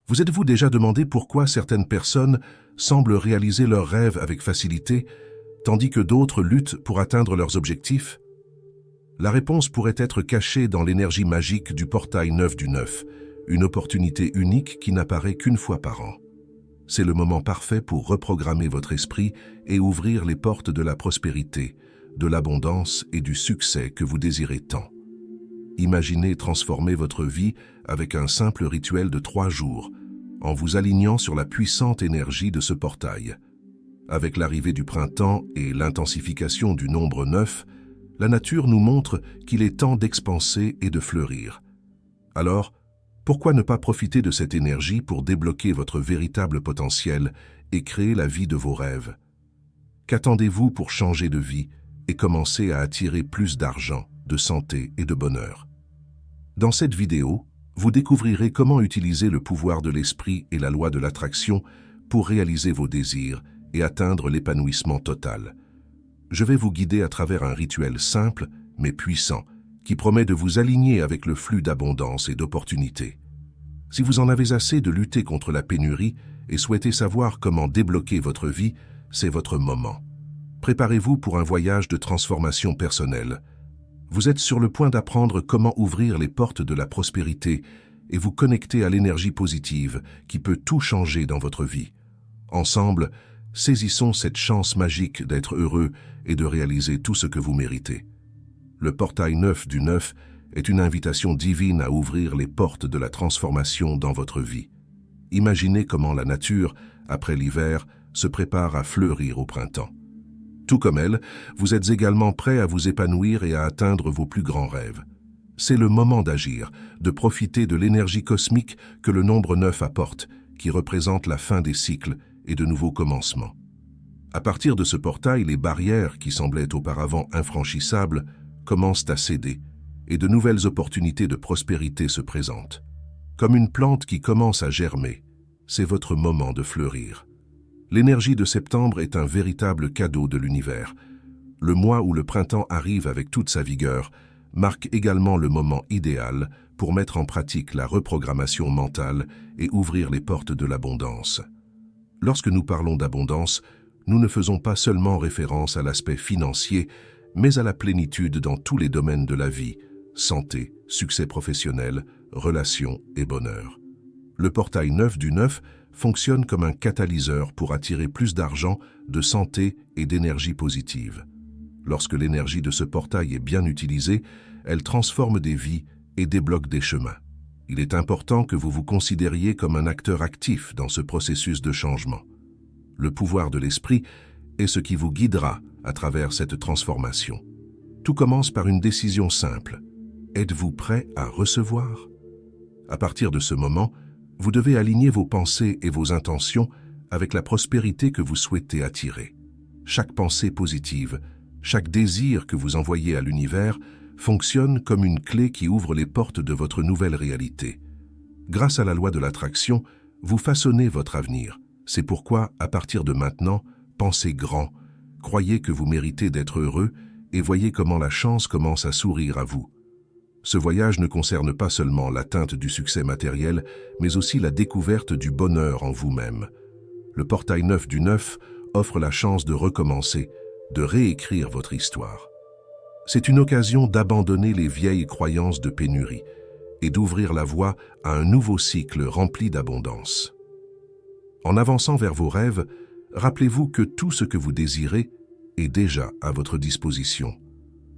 Vous êtes-vous déjà demandé pourquoi certaines personnes semblent réaliser leurs rêves avec facilité, tandis que d'autres luttent pour atteindre leurs objectifs? La réponse pourrait être cachée dans l'énergie magique du portail 9 du 9, une opportunité unique qui n'apparaît qu'une fois par an. C'est le moment parfait pour reprogrammer votre esprit et ouvrir les portes de la prospérité, de l'abondance et du succès que vous désirez tant. Imaginez transformer votre vie avec un simple rituel de 3 jours, en vous alignant sur la puissante énergie de ce portail. Avec l'arrivée du printemps et l'intensification du nombre 9, la nature nous montre qu'il est temps d'expanser et de fleurir. Alors, pourquoi ne pas profiter de cette énergie pour débloquer votre véritable potentiel et créer la vie de vos rêves? Qu'attendez-vous pour changer de vie et commencer à attirer plus d'argent, de santé et de bonheur? Dans cette vidéo, vous découvrirez comment utiliser le pouvoir de l'esprit et la loi de l'attraction pour réaliser vos désirs et atteindre l'épanouissement total. Je vais vous guider à travers un rituel simple mais puissant qui promet de vous aligner avec le flux d'abondance et d'opportunités. Si vous en avez assez de lutter contre la pénurie et souhaitez savoir comment débloquer votre vie, c'est votre moment. Préparez-vous pour un voyage de transformation personnelle. Vous êtes sur le point d'apprendre comment ouvrir les portes de la prospérité et vous connecter à l'énergie positive qui peut tout changer dans votre vie. Ensemble, saisissons cette chance magique d'être heureux et de réaliser tout ce que vous méritez. Le portail 9 du 9 est une invitation divine à ouvrir les portes de la transformation dans votre vie. Imaginez comment la nature, après l'hiver, se prépare à fleurir au printemps. Tout comme elle, vous êtes également prêt à vous épanouir et à atteindre vos plus grands rêves. C'est le moment d'agir, de profiter de l'énergie cosmique que le nombre 9 apporte, qui représente la fin des cycles et de nouveaux commencements. À partir de ce portail, les barrières qui semblaient auparavant infranchissables commencent à céder et de nouvelles opportunités de prospérité se présentent. Comme une plante qui commence à germer, c'est votre moment de fleurir. L'énergie de septembre est un véritable cadeau de l'univers. Le mois où le printemps arrive avec toute sa vigueur marque également le moment idéal pour mettre en pratique la reprogrammation mentale et ouvrir les portes de l'abondance. Lorsque nous parlons d'abondance, nous ne faisons pas seulement référence à l'aspect financier, mais à la plénitude dans tous les domaines de la vie, santé, succès professionnel, relations et bonheur. Le portail 9 du 9 fonctionne comme un catalyseur pour attirer plus d'argent, de santé et d'énergie positive. Lorsque l'énergie de ce portail est bien utilisée, elle transforme des vies et débloque des chemins. Il est important que vous vous considériez comme un acteur actif dans ce processus de changement. Le pouvoir de l'esprit est ce qui vous guidera à travers cette transformation. Tout commence par une décision simple. Êtes-vous prêt à recevoir? À partir de ce moment, vous devez aligner vos pensées et vos intentions avec la prospérité que vous souhaitez attirer. Chaque pensée positive, chaque désir que vous envoyez à l'univers fonctionne comme une clé qui ouvre les portes de votre nouvelle réalité. Grâce à la loi de l'attraction, vous façonnez votre avenir. C'est pourquoi, à partir de maintenant, pensez grand, croyez que vous méritez d'être heureux et voyez comment la chance commence à sourire à vous. Ce voyage ne concerne pas seulement l'atteinte du succès matériel, mais aussi la découverte du bonheur en vous-même. Le portail 9 du 9 offre la chance de recommencer, de réécrire votre histoire. C'est une occasion d'abandonner les vieilles croyances de pénurie et d'ouvrir la voie à un nouveau cycle rempli d'abondance. En avançant vers vos rêves, rappelez-vous que tout ce que vous désirez est déjà à votre disposition.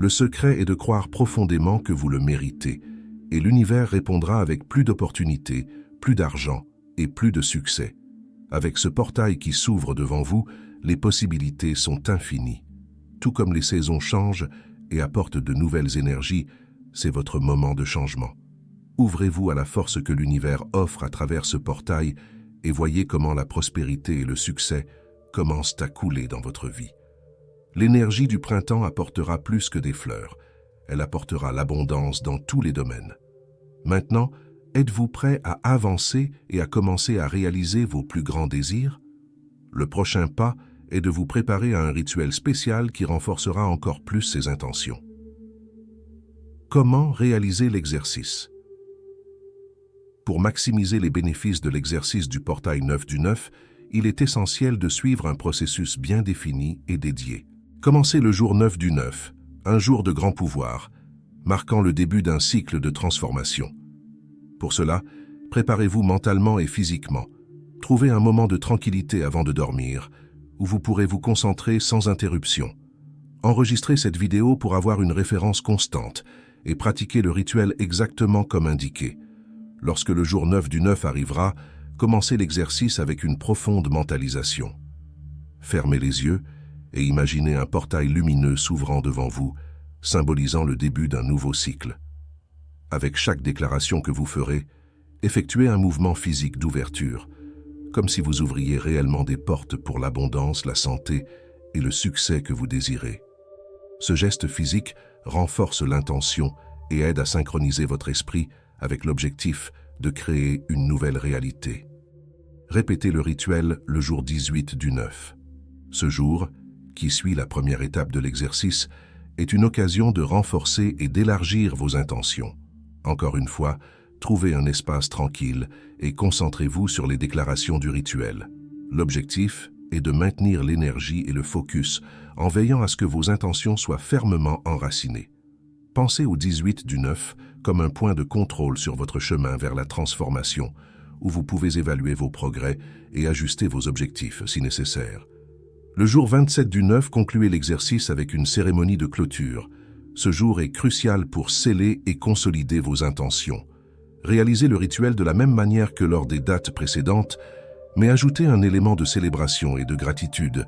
Le secret est de croire profondément que vous le méritez, et l'univers répondra avec plus d'opportunités, plus d'argent et plus de succès. Avec ce portail qui s'ouvre devant vous, les possibilités sont infinies. Tout comme les saisons changent et apportent de nouvelles énergies, c'est votre moment de changement. Ouvrez-vous à la force que l'univers offre à travers ce portail et voyez comment la prospérité et le succès commencent à couler dans votre vie. L'énergie du printemps apportera plus que des fleurs. Elle apportera l'abondance dans tous les domaines. Maintenant, êtes-vous prêt à avancer et à commencer à réaliser vos plus grands désirs? Le prochain pas est de vous préparer à un rituel spécial qui renforcera encore plus ces intentions. Comment réaliser l'exercice? Pour maximiser les bénéfices de l'exercice du portail 9 du 9, il est essentiel de suivre un processus bien défini et dédié. Commencez le jour 9 du 9, un jour de grand pouvoir, marquant le début d'un cycle de transformation. Pour cela, préparez-vous mentalement et physiquement. Trouvez un moment de tranquillité avant de dormir, où vous pourrez vous concentrer sans interruption. Enregistrez cette vidéo pour avoir une référence constante et pratiquez le rituel exactement comme indiqué. Lorsque le jour 9 du 9 arrivera, commencez l'exercice avec une profonde mentalisation. Fermez les yeux et imaginez un portail lumineux s'ouvrant devant vous, symbolisant le début d'un nouveau cycle. Avec chaque déclaration que vous ferez, effectuez un mouvement physique d'ouverture, comme si vous ouvriez réellement des portes pour l'abondance, la santé et le succès que vous désirez. Ce geste physique renforce l'intention et aide à synchroniser votre esprit avec l'objectif de créer une nouvelle réalité. Répétez le rituel le jour 18 du 9. Ce jour, qui suit la première étape de l'exercice, est une occasion de renforcer et d'élargir vos intentions. Encore une fois, trouvez un espace tranquille et concentrez-vous sur les déclarations du rituel. L'objectif est de maintenir l'énergie et le focus en veillant à ce que vos intentions soient fermement enracinées. Pensez au 18 du 9 comme un point de contrôle sur votre chemin vers la transformation, où vous pouvez évaluer vos progrès et ajuster vos objectifs si nécessaire. Le jour 27 du 9, concluez l'exercice avec une cérémonie de clôture. Ce jour est crucial pour sceller et consolider vos intentions. Réalisez le rituel de la même manière que lors des dates précédentes, mais ajoutez un élément de célébration et de gratitude.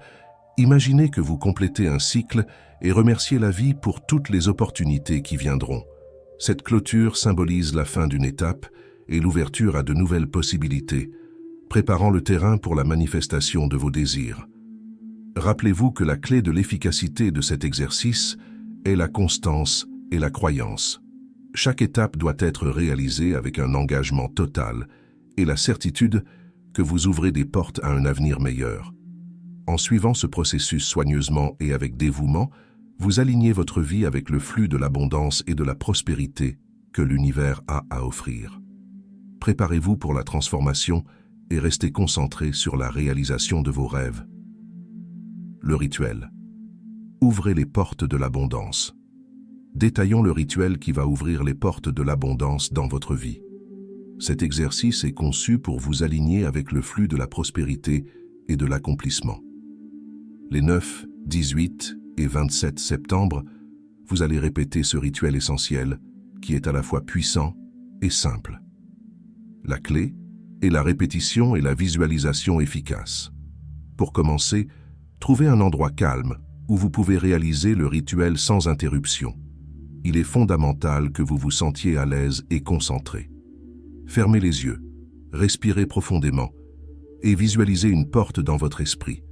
Imaginez que vous complétez un cycle et remerciez la vie pour toutes les opportunités qui viendront. Cette clôture symbolise la fin d'une étape et l'ouverture à de nouvelles possibilités, préparant le terrain pour la manifestation de vos désirs. Rappelez-vous que la clé de l'efficacité de cet exercice est la constance et la croyance. Chaque étape doit être réalisée avec un engagement total et la certitude que vous ouvrez des portes à un avenir meilleur. En suivant ce processus soigneusement et avec dévouement, vous alignez votre vie avec le flux de l'abondance et de la prospérité que l'univers a à offrir. Préparez-vous pour la transformation et restez concentré sur la réalisation de vos rêves. Le rituel. Ouvrez les portes de l'abondance. Détaillons le rituel qui va ouvrir les portes de l'abondance dans votre vie. Cet exercice est conçu pour vous aligner avec le flux de la prospérité et de l'accomplissement. Les 9, 18 et 27 septembre, vous allez répéter ce rituel essentiel qui est à la fois puissant et simple. La clé est la répétition et la visualisation efficace. Pour commencer, trouvez un endroit calme où vous pouvez réaliser le rituel sans interruption. Il est fondamental que vous vous sentiez à l'aise et concentré. Fermez les yeux, respirez profondément et visualisez une porte dans votre esprit.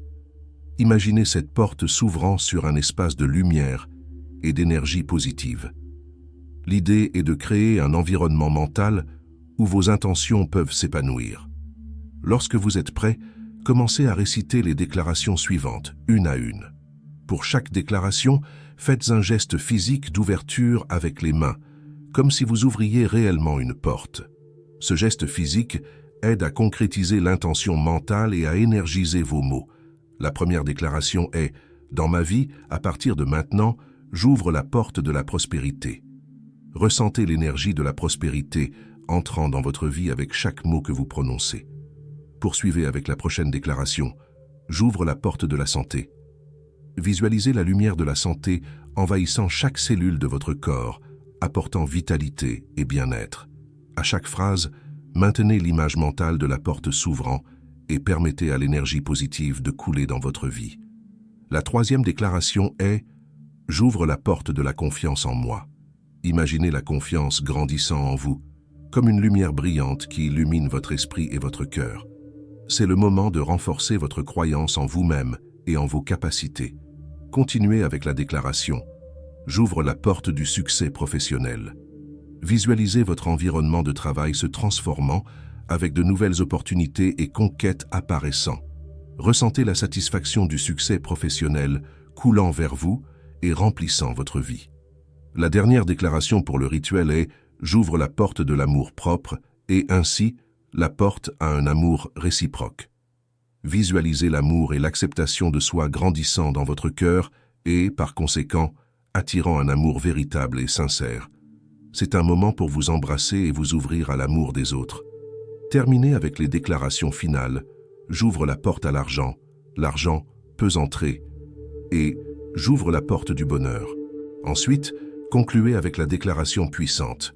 Imaginez cette porte s'ouvrant sur un espace de lumière et d'énergie positive. L'idée est de créer un environnement mental où vos intentions peuvent s'épanouir. Lorsque vous êtes prêt, commencez à réciter les déclarations suivantes, une à une. Pour chaque déclaration, faites un geste physique d'ouverture avec les mains, comme si vous ouvriez réellement une porte. Ce geste physique aide à concrétiser l'intention mentale et à énergiser vos mots. La première déclaration est « Dans ma vie, à partir de maintenant, j'ouvre la porte de la prospérité ». Ressentez l'énergie de la prospérité entrant dans votre vie avec chaque mot que vous prononcez. Poursuivez avec la prochaine déclaration « J'ouvre la porte de la santé ». Visualisez la lumière de la santé envahissant chaque cellule de votre corps, apportant vitalité et bien-être. À chaque phrase, maintenez l'image mentale de la porte s'ouvrant et permettez à l'énergie positive de couler dans votre vie. La troisième déclaration est « J'ouvre la porte de la confiance en moi ». Imaginez la confiance grandissant en vous, comme une lumière brillante qui illumine votre esprit et votre cœur. C'est le moment de renforcer votre croyance en vous-même et en vos capacités. Continuez avec la déclaration « J'ouvre la porte du succès professionnel ». Visualisez votre environnement de travail se transformant avec de nouvelles opportunités et conquêtes apparaissant. Ressentez la satisfaction du succès professionnel coulant vers vous et remplissant votre vie. La dernière déclaration pour le rituel est « J'ouvre la porte de l'amour propre et ainsi la porte à un amour réciproque. Visualisez l'amour et l'acceptation de soi grandissant dans votre cœur et, par conséquent, attirant un amour véritable et sincère. C'est un moment pour vous embrasser et vous ouvrir à l'amour des autres. Terminez avec les déclarations finales. J'ouvre la porte à l'argent, l'argent peut entrer, et j'ouvre la porte du bonheur. Ensuite, concluez avec la déclaration puissante.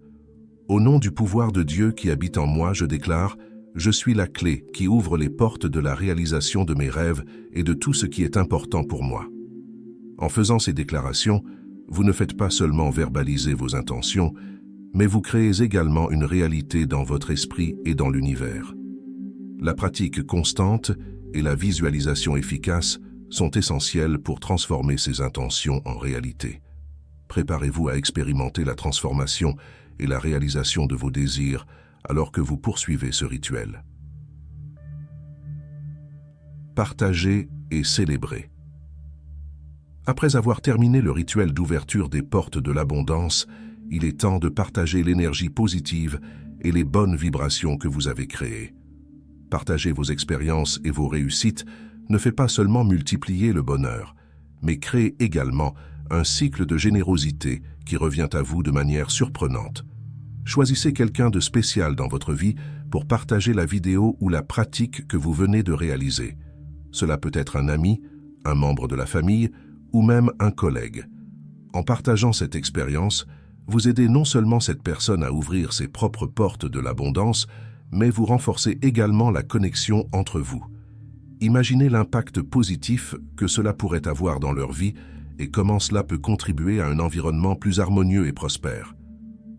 Au nom du pouvoir de Dieu qui habite en moi, je déclare, je suis la clé qui ouvre les portes de la réalisation de mes rêves et de tout ce qui est important pour moi. En faisant ces déclarations, vous ne faites pas seulement verbaliser vos intentions, mais vous créez également une réalité dans votre esprit et dans l'univers. La pratique constante et la visualisation efficace sont essentielles pour transformer ces intentions en réalité. Préparez-vous à expérimenter la transformation et la réalisation de vos désirs alors que vous poursuivez ce rituel. Partagez et célébrez. Après avoir terminé le rituel d'ouverture des portes de l'abondance, il est temps de partager l'énergie positive et les bonnes vibrations que vous avez créées. Partager vos expériences et vos réussites ne fait pas seulement multiplier le bonheur, mais crée également un cycle de générosité qui revient à vous de manière surprenante. Choisissez quelqu'un de spécial dans votre vie pour partager la vidéo ou la pratique que vous venez de réaliser. Cela peut être un ami, un membre de la famille ou même un collègue. En partageant cette expérience, vous aidez non seulement cette personne à ouvrir ses propres portes de l'abondance, mais vous renforcez également la connexion entre vous. Imaginez l'impact positif que cela pourrait avoir dans leur vie et comment cela peut contribuer à un environnement plus harmonieux et prospère.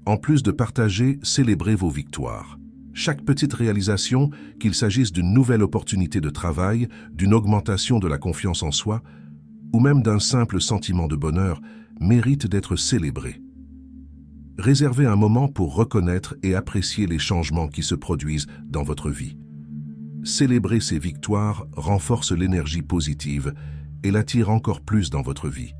En plus de partager, célébrez vos victoires. Chaque petite réalisation, qu'il s'agisse d'une nouvelle opportunité de travail, d'une augmentation de la confiance en soi, ou même d'un simple sentiment de bonheur, mérite d'être célébrée. Réservez un moment pour reconnaître et apprécier les changements qui se produisent dans votre vie. Célébrer ces victoires renforce l'énergie positive et l'attire encore plus dans votre vie.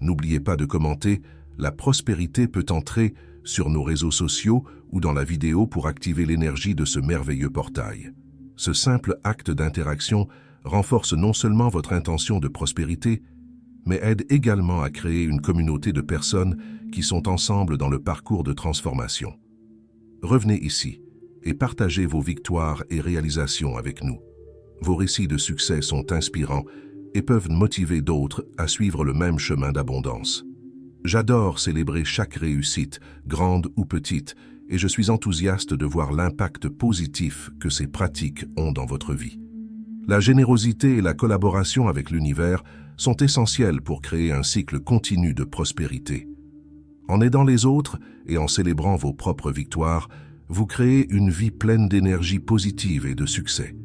N'oubliez pas de commenter, la prospérité peut entrer sur nos réseaux sociaux ou dans la vidéo pour activer l'énergie de ce merveilleux portail. Ce simple acte d'interaction renforce non seulement votre intention de prospérité, mais aide également à créer une communauté de personnes qui sont ensemble dans le parcours de transformation. Revenez ici et partagez vos victoires et réalisations avec nous. Vos récits de succès sont inspirants et peuvent motiver d'autres à suivre le même chemin d'abondance. J'adore célébrer chaque réussite, grande ou petite, et je suis enthousiaste de voir l'impact positif que ces pratiques ont dans votre vie. La générosité et la collaboration avec l'univers sont essentielles pour créer un cycle continu de prospérité. En aidant les autres et en célébrant vos propres victoires, vous créez une vie pleine d'énergie positive et de succès.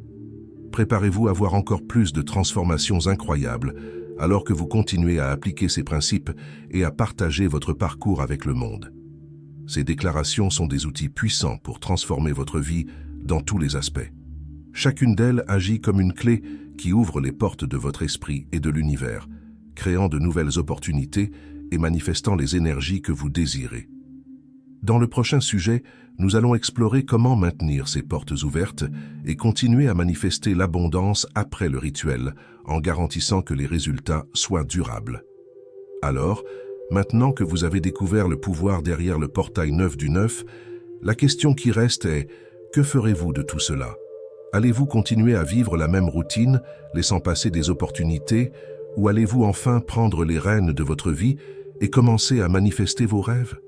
Préparez-vous à voir encore plus de transformations incroyables alors que vous continuez à appliquer ces principes et à partager votre parcours avec le monde. Ces déclarations sont des outils puissants pour transformer votre vie dans tous les aspects. Chacune d'elles agit comme une clé qui ouvre les portes de votre esprit et de l'univers, créant de nouvelles opportunités et manifestant les énergies que vous désirez. Dans le prochain sujet, nous allons explorer comment maintenir ces portes ouvertes et continuer à manifester l'abondance après le rituel, en garantissant que les résultats soient durables. Alors, maintenant que vous avez découvert le pouvoir derrière le portail 9 du 9, la question qui reste est, que ferez-vous de tout cela? Allez-vous continuer à vivre la même routine, laissant passer des opportunités, ou allez-vous enfin prendre les rênes de votre vie et commencer à manifester vos rêves?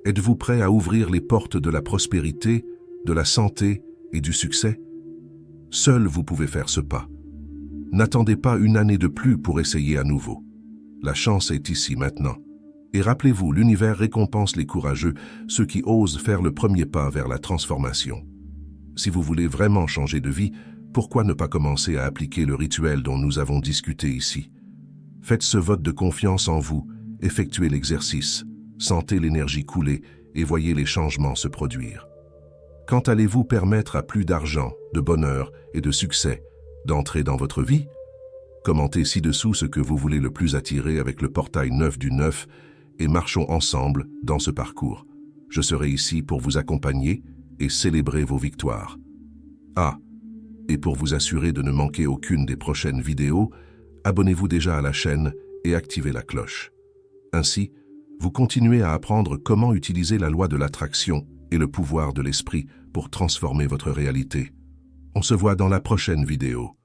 Êtes-vous prêt à ouvrir les portes de la prospérité, de la santé et du succès? Seul vous pouvez faire ce pas. N'attendez pas une année de plus pour essayer à nouveau. La chance est ici maintenant. Et rappelez-vous, l'univers récompense les courageux, ceux qui osent faire le premier pas vers la transformation. Si vous voulez vraiment changer de vie, pourquoi ne pas commencer à appliquer le rituel dont nous avons discuté ici? Faites ce vote de confiance en vous, effectuez l'exercice, sentez l'énergie couler et voyez les changements se produire. Quand allez-vous permettre à plus d'argent, de bonheur et de succès d'entrer dans votre vie? Commentez ci-dessous ce que vous voulez le plus attirer avec le portail 9 du 9 et marchons ensemble dans ce parcours. Je serai ici pour vous accompagner et célébrez vos victoires. Ah, et pour vous assurer de ne manquer aucune des prochaines vidéos, abonnez-vous déjà à la chaîne et activez la cloche. Ainsi, vous continuez à apprendre comment utiliser la loi de l'attraction et le pouvoir de l'esprit pour transformer votre réalité. On se voit dans la prochaine vidéo.